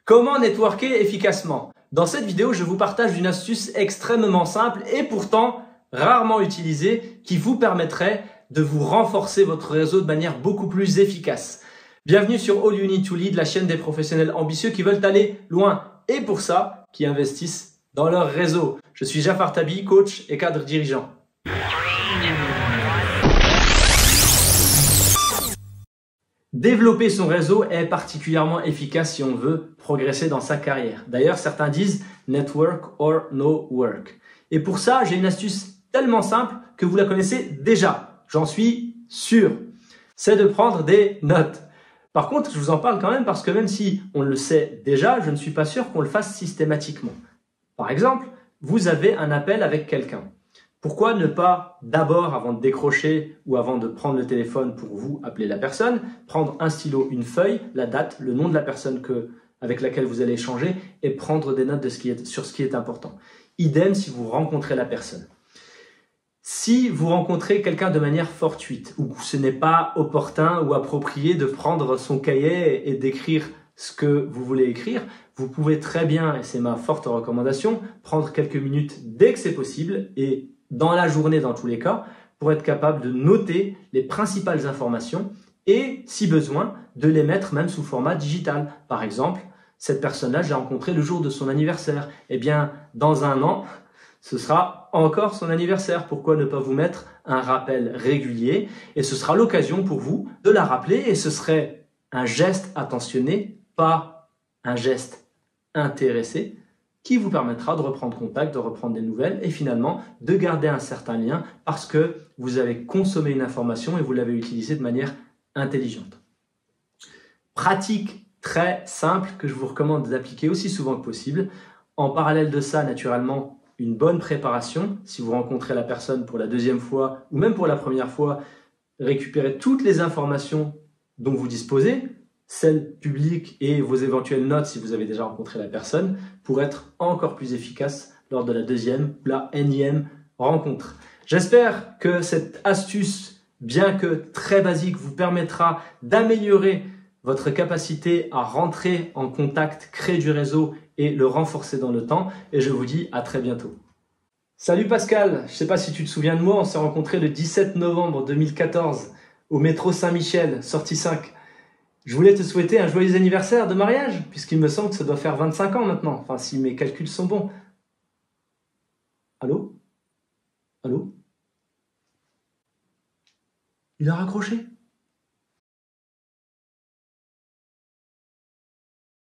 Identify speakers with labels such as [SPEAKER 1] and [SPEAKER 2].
[SPEAKER 1] Comment networker efficacement? Dans cette vidéo, je vous partage une astuce extrêmement simple et pourtant rarement utilisée qui vous permettrait de vous renforcer votre réseau de manière beaucoup plus efficace. Bienvenue sur All You Need to Lead, la chaîne des professionnels ambitieux qui veulent aller loin et pour ça, qui investissent dans leur réseau. Je suis Jafar Tabi, coach et cadre dirigeant. Développer son réseau est particulièrement efficace si on veut progresser dans sa carrière. D'ailleurs, certains disent « network or no work ». Et pour ça, j'ai une astuce tellement simple que vous la connaissez déjà. J'en suis sûr. C'est de prendre des notes. Par contre, je vous en parle quand même parce que même si on le sait déjà, je ne suis pas sûr qu'on le fasse systématiquement. Par exemple, vous avez un appel avec quelqu'un. Pourquoi ne pas d'abord, avant de décrocher ou avant de prendre le téléphone pour vous appeler la personne, prendre un stylo, une feuille, la date, le nom de la personne avec laquelle vous allez échanger et prendre des notes sur ce qui est important. Idem si vous rencontrez la personne. Si vous rencontrez quelqu'un de manière fortuite ou ce n'est pas opportun ou approprié de prendre son cahier et d'écrire ce que vous voulez écrire, vous pouvez très bien, et c'est ma forte recommandation, prendre quelques minutes dès que c'est possible et dans la journée dans tous les cas, pour être capable de noter les principales informations et, si besoin, de les mettre même sous format digital. Par exemple, cette personne-là, j'ai rencontré le jour de son anniversaire. Eh bien, dans un an, ce sera encore son anniversaire. Pourquoi ne pas vous mettre un rappel régulier? Et ce sera l'occasion pour vous de la rappeler et ce serait un geste attentionné, pas un geste intéressé, qui vous permettra de reprendre contact, de reprendre des nouvelles et finalement de garder un certain lien parce que vous avez consommé une information et vous l'avez utilisée de manière intelligente. Pratique très simple que je vous recommande d'appliquer aussi souvent que possible. En parallèle de ça, naturellement, une bonne préparation. Si vous rencontrez la personne pour la deuxième fois ou même pour la première fois, récupérez toutes les informations dont vous disposez, celles publiques et vos éventuelles notes si vous avez déjà rencontré la personne pour être encore plus efficace lors de la deuxième ou la énième rencontre. J'espère que cette astuce, bien que très basique, vous permettra d'améliorer votre capacité à rentrer en contact, créer du réseau et le renforcer dans le temps. Et je vous dis à très bientôt. Salut Pascal, je ne sais pas si tu te souviens de moi, on s'est rencontrés le 17 novembre 2014 au métro Saint-Michel, sortie 5. Je voulais te souhaiter un joyeux anniversaire de mariage, puisqu'il me semble que ça doit faire 25 ans maintenant, enfin si mes calculs sont bons. Allô? Allô? Il a raccroché?